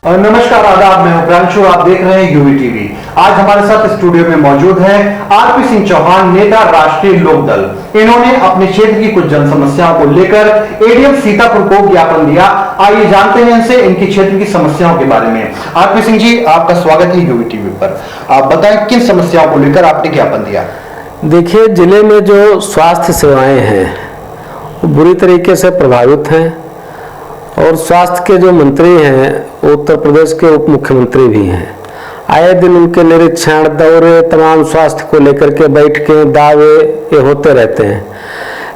नमस्कार, आदाब। मैं प्रांशु, आप देख रहे हैं यूवी टीवी। आज हमारे साथ स्टूडियो में मौजूद हैं आरपी सिंह चौहान, नेता राष्ट्रीय लोकदल। इन्होंने अपने क्षेत्र की कुछ जन समस्याओं को लेकर एडीएम सीतापुर को ज्ञापन दिया। आइए जानते हैं इनसे इनकी क्षेत्र की समस्याओं के बारे में। आरपी सिंह जी, आपका स्वागत है यूवी टीवी पर। आप बताएं किन समस्याओं को लेकर आपने ज्ञापन दिया। देखिए, जिले में जो स्वास्थ्य सेवाएं हैं वो बुरी तरीके से प्रभावित हैं और स्वास्थ्य के जो मंत्री हैं वो उत्तर प्रदेश के उप मुख्यमंत्री भी हैं। आए दिन उनके निरीक्षण, दौरे, तमाम स्वास्थ्य को लेकर के बैठकें, दावे ये होते रहते हैं।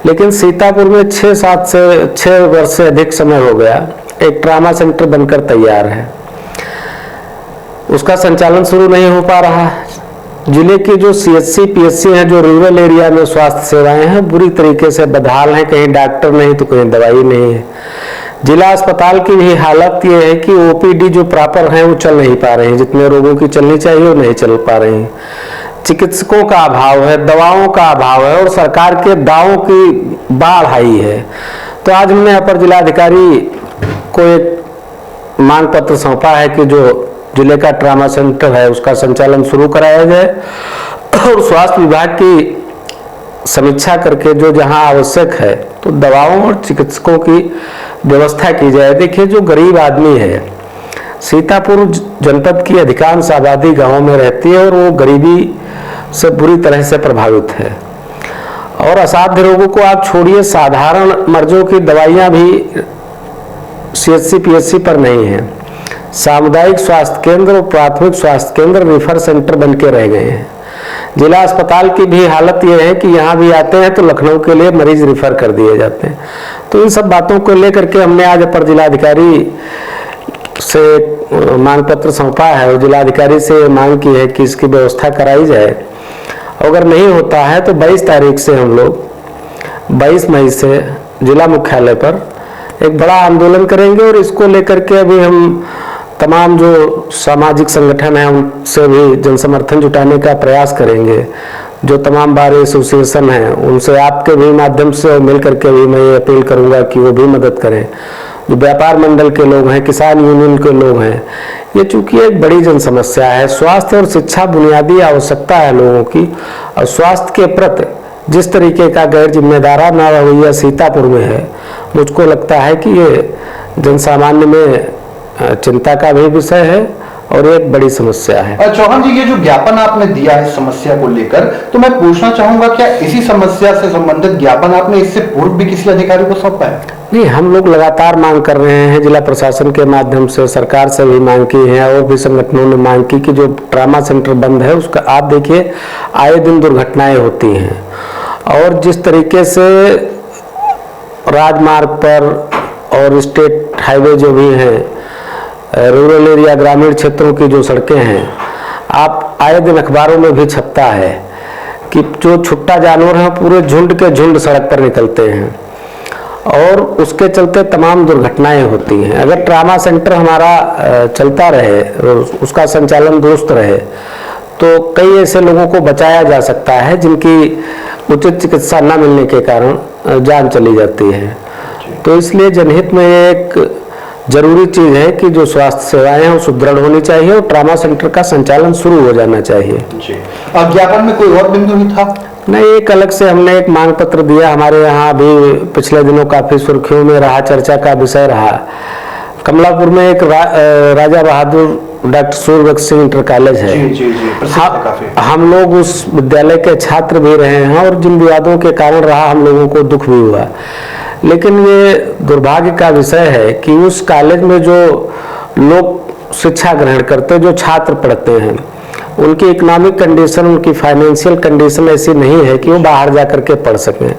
लेकिन सीतापुर में 6 वर्ष से अधिक समय हो गया एक ट्रामा सेंटर बनकर तैयार है, उसका संचालन शुरू नहीं हो पा रहा। जिले की जो सीएचसी पीएचसी हैं, जो रूरल एरिया में स्वास्थ्य सेवाएं हैं, बुरी तरीके से बदहाल हैं। कहीं डॉक्टर नहीं तो कहीं दवाई नहीं है। जिला अस्पताल की भी हालत ये है कि ओपीडी जो प्रॉपर है वो चल नहीं पा रहे हैं, जितने रोगों की चलनी चाहिए वो नहीं चल पा रही हैं। चिकित्सकों का अभाव है, दवाओं का अभाव है और सरकार के दावों की बाढ़ आई है। तो आज हमने अपर जिलाधिकारी को एक मांग पत्र सौंपा है कि जो जिले का ट्रामा सेंटर है उसका संचालन शुरू कराया जाए और स्वास्थ्य विभाग की समीक्षा करके जो जहां आवश्यक है तो दवाओं और चिकित्सकों की व्यवस्था की जाए। देखिए, जो गरीब आदमी है, सीतापुर जनपद की अधिकांश आबादी गांवों में रहती है और वो गरीबी से बुरी तरह से प्रभावित है। और असाध्य रोगों को आप छोड़िए, साधारण मर्जों की दवाइयां भी सीएचसी पीएचसी पर नहीं है। सामुदायिक स्वास्थ्य केंद्र और प्राथमिक स्वास्थ्य केंद्र रिफर सेंटर बन के रह गए हैं। जिला अस्पताल की भी हालत यह है कि यहाँ भी आते हैं तो लखनऊ के लिए मरीज रिफर कर दिए जाते हैं। तो इन सब बातों को लेकर के हमने आज अपर जिलाधिकारी से मांग पत्र सौंपा है और जिलाधिकारी से मांग की है कि इसकी व्यवस्था कराई जाए। अगर नहीं होता है तो 22 तारीख से हम लोग 22 मई से जिला मुख्यालय पर एक बड़ा आंदोलन करेंगे और इसको लेकर के अभी हम तमाम जो सामाजिक संगठन है उनसे भी जन समर्थन जुटाने का प्रयास करेंगे। जो तमाम बार एसोसिएशन हैं उनसे आपके भी माध्यम से मिल करके भी मैं ये अपील करूंगा कि वो भी मदद करें। जो व्यापार मंडल के लोग हैं, किसान यूनियन के लोग हैं, ये चूंकि एक बड़ी जन समस्या है। स्वास्थ्य और शिक्षा बुनियादी आवश्यकता है लोगों की, और स्वास्थ्य के प्रति जिस तरीके का गैर जिम्मेदाराना रवैया सीतापुर में है, मुझको लगता है कि ये जन सामान्य में चिंता का भी विषय है और एक बड़ी समस्या है। चौहान जी, ये जो ज्ञापन आपने दिया है इस समस्या को लेकर, तो मैं पूछना चाहूंगा क्या इसी समस्या से संबंधित ज्ञापन आपने इससे पूर्व भी किसी अधिकारी को सौंपा है? नहीं, हम लोग लगातार मांग कर रहे हैं। जिला प्रशासन के माध्यम से सरकार से भी मांग की है और भी संगठनों ने मांग की कि जो ट्रामा सेंटर बंद है उसका, आप देखिए आए दिन दुर्घटनाएं होती हैं और जिस तरीके से राजमार्ग पर और स्टेट हाईवे जो भी हैं, रूरल एरिया ग्रामीण क्षेत्रों की जो सड़कें हैं, आप आए दिन अखबारों में भी छपता है कि जो छुट्टा जानवर हैं पूरे झुंड के झुंड सड़क पर निकलते हैं और उसके चलते तमाम दुर्घटनाएं होती हैं। अगर ट्रामा सेंटर हमारा चलता रहे, उसका संचालन दुरुस्त रहे, तो कई ऐसे लोगों को बचाया जा सकता है जिनकी उचित चिकित्सा न मिलने के कारण जान चली जाती है। तो इसलिए जनहित में एक जरूरी चीज है कि जो स्वास्थ्य सेवाएं हैं वो सुदृढ़ होनी चाहिए और ट्रामा सेंटर का संचालन शुरू हो जाना चाहिए। ज्ञापन में कोई और बिंदु भी था? नहीं, एक अलग से हमने एक मांग पत्र दिया। हमारे यहाँ भी पिछले दिनों काफी सुर्खियों में रहा, चर्चा का विषय रहा। कमलापुर में एक Raja Bahadur doctor Suryavanshi Singh inter college है। हम लोग उस विद्यालय के छात्र भी रहे हैं और जिन विवादों के कारण रहा हम लोगों को दुख भी हुआ। लेकिन ये दुर्भाग्य का विषय है कि उस कॉलेज में जो लोग शिक्षा ग्रहण करते, जो छात्र पढ़ते हैं, उनकी इकोनॉमिक कंडीशन, उनकी फाइनेंशियल कंडीशन ऐसी नहीं है कि वो बाहर जाकर के पढ़ सकें।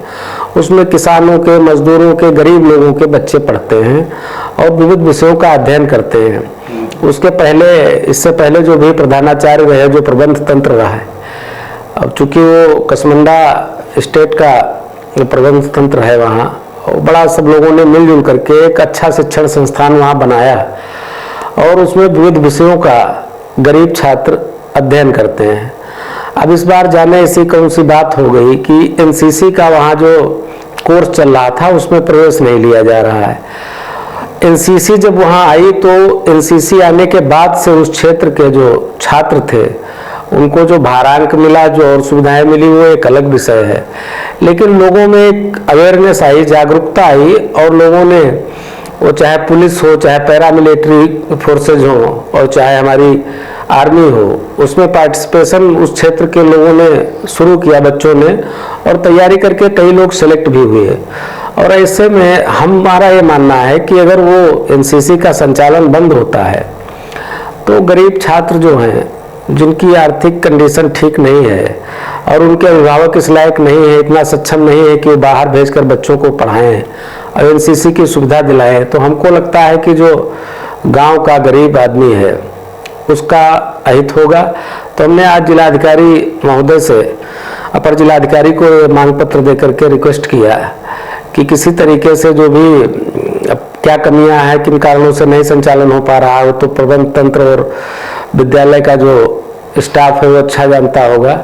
उसमें किसानों के, मजदूरों के, गरीब लोगों के बच्चे पढ़ते हैं और विविध विषयों का अध्ययन करते हैं। उसके पहले, इससे पहले जो भी प्रधानाचार्य रहे, जो प्रबंध तंत्र रहा है, अब चूंकि वो कसमंडा स्टेट का प्रबंध तंत्र है, वहाँ बड़ा सब लोगों ने मिलजुल करके एक अच्छा शिक्षण संस्थान वहाँ बनाया और उसमें विविध विषयों का गरीब छात्र अध्ययन करते हैं। अब इस बार जाने ऐसी कौन सी बात हो गई कि एनसीसी का वहाँ जो कोर्स चल रहा था उसमें प्रवेश नहीं लिया जा रहा है। एनसीसी जब वहाँ आई तो एनसीसी आने के बाद से उस क्षेत्र के जो छात्र थे उनको जो भारांक मिला, जो और सुविधाएं मिली, वो एक अलग विषय है। लेकिन लोगों में एक अवेयरनेस आई, जागरूकता आई, और लोगों ने, वो चाहे पुलिस हो, चाहे पैरामिलिट्री फोर्सेज हो, और चाहे हमारी आर्मी हो, उसमें पार्टिसिपेशन उस क्षेत्र के लोगों ने शुरू किया, बच्चों ने, और तैयारी करके कई लोग सेलेक्ट भी हुए। और ऐसे में हमारा ये मानना है कि अगर वो एनसीसी का संचालन बंद होता है तो गरीब छात्र जो हैं, जिनकी आर्थिक कंडीशन ठीक नहीं है और उनके अभिभावक इस लायक नहीं है, इतना सक्षम नहीं है कि वो बाहर भेजकर बच्चों को पढ़ाएं और एनसीसी की सुविधा दिलाएं, तो हमको लगता है कि जो गांव का गरीब आदमी है उसका अहित होगा। तो हमने आज जिलाधिकारी महोदय से, अपर जिलाधिकारी को मांग पत्र देकर के रिक्वेस्ट किया कि किसी तरीके से जो भी क्या कमियां हैं, किन कारणों से नहीं संचालन हो पा रहा हो, तो प्रबंध तंत्र और विद्यालय का जो स्टाफ है वो अच्छा जानता होगा।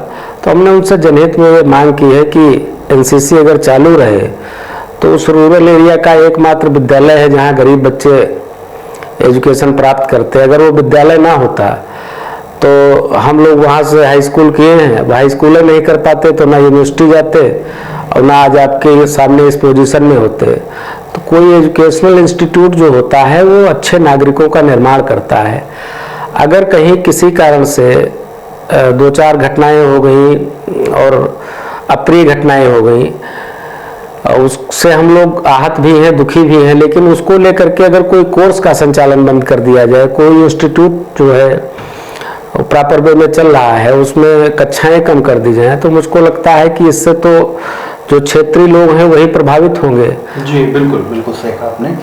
तो हमने उनसे जनहित में मांग की है कि एनसीसी अगर चालू रहे तो उस रूरल एरिया का एकमात्र विद्यालय है जहां गरीब बच्चे एजुकेशन प्राप्त करते हैं। अगर वो विद्यालय ना होता तो हम लोग वहाँ से हाई स्कूल किए हैं, हाई स्कूल नहीं कर पाते तो ना यूनिवर्सिटी जाते और ना आज आपके सामने इस पोजीशन में होते। तो कोई एजुकेशनल इंस्टीट्यूट जो होता है वो अच्छे नागरिकों का निर्माण करता है। अगर कहीं किसी कारण से दो चार घटनाएं हो गई और अप्रिय घटनाएं हो गई, उससे हम लोग आहत भी हैं, दुखी भी हैं, लेकिन उसको लेकर के अगर कोई कोर्स का संचालन बंद कर दिया जाए, कोई इंस्टीट्यूट जो है प्रॉपर वे में चल रहा है उसमें कक्षाएं कम कर दी जाए, तो मुझको लगता है कि इससे तो जो क्षेत्रीय लोग हैं वही प्रभावित होंगे। जी बिल्कुल, बिल्कुल सही कहा आपने।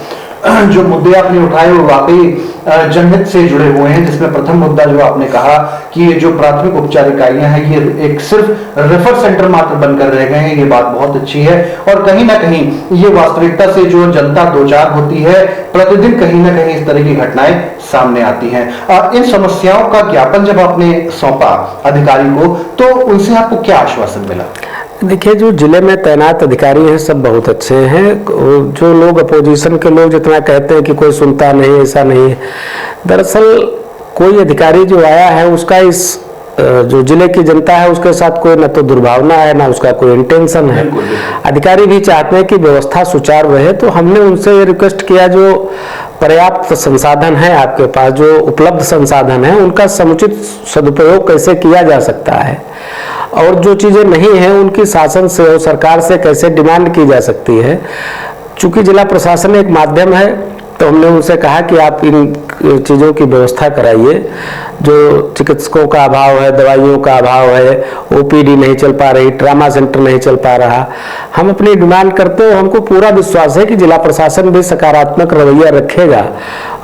जो मुद्दे आपने उठाए वो वाकई जनहित से जुड़े हुए हैं, जिसमें प्रथम मुद्दा जो आपने कहा कि ये जो प्राथमिक उपचार इकाइयां हैं ये एक सिर्फ रेफर सेंटर मात्र बनकर रह गए हैं, ये बात बहुत अच्छी है। और कहीं ना कहीं ये वास्तविकता से जो जनता दो चार होती है, प्रतिदिन कहीं ना कहीं इस तरह की घटनाएं सामने आती हैं। इन समस्याओं का ज्ञापन जब आपने सौंपा अधिकारी को तो उनसे आपको क्या आश्वासन मिला? देखिए, जो जिले में तैनात अधिकारी हैं सब बहुत अच्छे हैं। जो लोग अपोजिशन के लोग जितना कहते हैं कि कोई सुनता नहीं, ऐसा नहीं है। दरअसल कोई अधिकारी जो आया है उसका इस जो जिले की जनता है उसके साथ कोई न तो दुर्भावना है, ना उसका कोई इंटेंशन है। अधिकारी भी चाहते हैं कि व्यवस्था सुचारू रहे। तो हमने उनसे ये रिक्वेस्ट किया, जो पर्याप्त संसाधन है आपके पास, जो उपलब्ध संसाधन है, उनका समुचित सदुपयोग कैसे किया जा सकता है, और जो चीजें नहीं हैं उनकी शासन से और सरकार से कैसे डिमांड की जा सकती है। चूंकि जिला प्रशासन एक माध्यम है तो हमने उनसे कहा कि आप इन चीज़ों की व्यवस्था कराइए। जो चिकित्सकों का अभाव है, दवाइयों का अभाव है, ओपीडी नहीं चल पा रही, ट्रामा सेंटर नहीं चल पा रहा, हम अपनी डिमांड करते हैं। हमको पूरा विश्वास है कि जिला प्रशासन भी सकारात्मक रवैया रखेगा।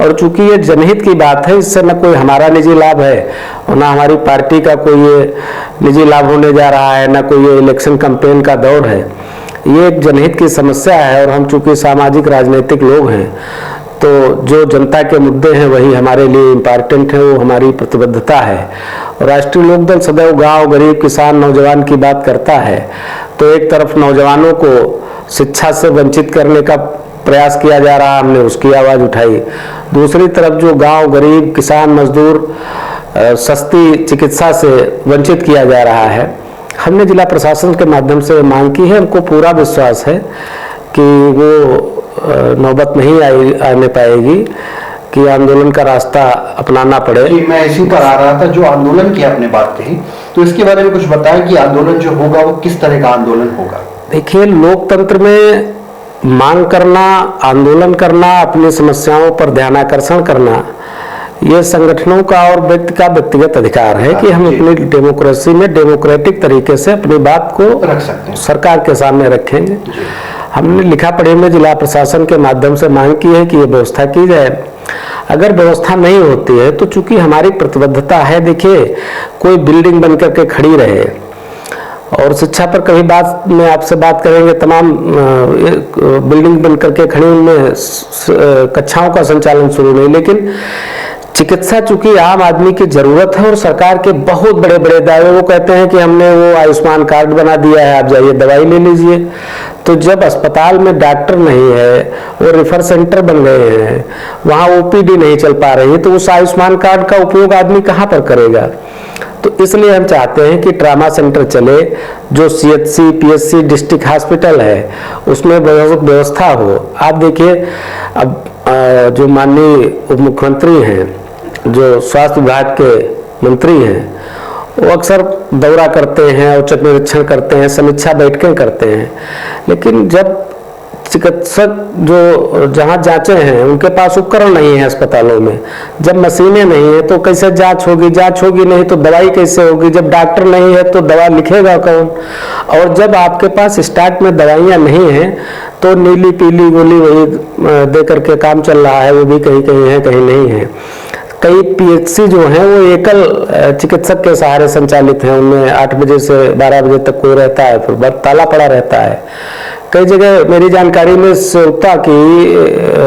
और चूंकि ये जनहित की बात है, इससे न कोई हमारा निजी लाभ है और ना हमारी पार्टी का कोई ये निजी लाभ होने जा रहा है, ना कोई ये इलेक्शन कैंपेन का दौर है। ये एक जनहित की समस्या है और हम चूंकि सामाजिक राजनीतिक लोग हैं तो जो जनता के मुद्दे हैं वही हमारे लिए इम्पॉर्टेंट है, वो हमारी प्रतिबद्धता है। और राष्ट्रीय लोकदल सदैव गांव, गरीब, किसान, नौजवान की बात करता है। तो एक तरफ नौजवानों को शिक्षा से वंचित करने का प्रयास किया जा रहा, हमने उसकी आवाज़ उठाई। दूसरी तरफ जो गांव, गरीब, किसान, मजदूर सस्ती चिकित्सा से वंचित किया जा रहा है, हमने जिला प्रशासन के माध्यम से मांग की है। हमको पूरा विश्वास है कि वो नौबत नहीं आने पाएगी कि आंदोलन का रास्ता अपनाना पड़े। मैं इसी पर आ रहा था, जो आंदोलन की आपने बात कही तो इसके बारे में कुछ बताएं कि आंदोलन जो होगा वो किस तरह का आंदोलन होगा? देखिए, लोकतंत्र में मांग करना, आंदोलन करना, अपनी समस्याओं पर ध्यानाकर्षण करना, ये संगठनों का और व्यक्ति का व्यक्तिगत अधिकार है कि हम अपनी डेमोक्रेसी में डेमोक्रेटिक तरीके से अपनी बात को रख सकते हैं, सरकार के सामने रखेंगे। हमने लिखा पढ़े में जिला प्रशासन के माध्यम से मांग की है कि ये व्यवस्था की जाए। अगर व्यवस्था नहीं होती है तो चूंकि हमारी प्रतिबद्धता है, देखिए कोई बिल्डिंग बन करके खड़ी रहे, और शिक्षा पर कभी बात में आपसे बात करेंगे, तमाम बिल्डिंग बन करके खड़ी, उनमें कक्षाओं का संचालन शुरू नहीं। लेकिन चिकित्सा चूंकि आम आदमी की जरूरत है और सरकार के बहुत बड़े बड़े दावे, वो कहते हैं कि हमने वो आयुष्मान कार्ड बना दिया है, आप जाइए दवाई ले लीजिए। तो जब अस्पताल में डॉक्टर नहीं है, वो रेफर सेंटर बन गए हैं, वहाँ ओपीडी नहीं चल पा रही है, तो उस आयुष्मान कार्ड का उपयोग आदमी कहाँ पर करेगा। तो इसलिए हम चाहते हैं कि ट्रामा सेंटर चले, जो सीएचसी पीएचसी डिस्ट्रिक्ट हॉस्पिटल है उसमें व्यवस्था हो। आप देखिए, अब जो माननीय उप मुख्यमंत्री हैं, जो स्वास्थ्य विभाग के मंत्री हैं, वो अक्सर दौरा करते हैं, औचक निरीक्षण करते हैं, समीक्षा बैठकें करते हैं, लेकिन जब चिकित्सक जो जहाँ जांचे हैं उनके पास उपकरण नहीं है अस्पतालों में, जब मशीनें नहीं है तो कैसे जांच होगी नहीं तो दवाई कैसे होगी, जब डॉक्टर नहीं है तो दवा लिखेगा कौन, और जब आपके पास स्टॉक में दवाइयाँ नहीं हैं तो नीली पीली गोली वही दे करके काम चल रहा है, वो भी कहीं कहीं है कहीं नहीं है। कई पीएचसी जो हैं वो एकल चिकित्सक के सहारे संचालित हैं, उनमें 8 बजे से 12 बजे तक कोई रहता है, फिर ताला पड़ा रहता है। कई जगह मेरी जानकारी में सेवता की,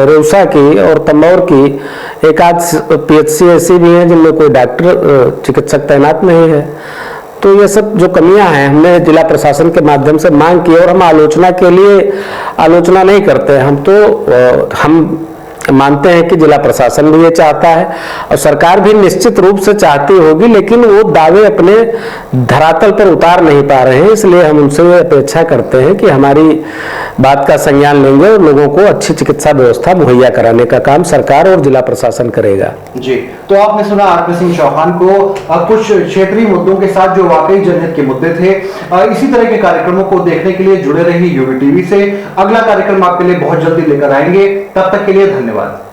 रेउसा की और तंबौर की एक आध पीएचसी ऐसी भी हैं जिनमें कोई डॉक्टर चिकित्सक तैनात नहीं है। तो ये सब जो कमियां हैं, हमने जिला प्रशासन के माध्यम से मांग की, और हम आलोचना के लिए आलोचना नहीं करते, हम मानते हैं कि जिला प्रशासन भी ये चाहता है और सरकार भी निश्चित रूप से चाहती होगी, लेकिन वो दावे अपने धरातल पर उतार नहीं पा रहे हैं। इसलिए हम उनसे ये अपेक्षा करते हैं कि हमारी बात का संज्ञान लेंगे और लोगों को अच्छी चिकित्सा व्यवस्था मुहैया कराने का काम सरकार और जिला प्रशासन करेगा। जी, तो आपने सुना आरपी सिंह चौहान को कुछ क्षेत्रीय मुद्दों के साथ जो वाकई जनहित के मुद्दे थे। इसी तरह के कार्यक्रमों को देखने के लिए जुड़े रहिए यूवी टीवी से। अगला कार्यक्रम आपके लिए बहुत जल्दी लेकर आएंगे, तब तक के लिए धन्यवाद। धन्यवाद।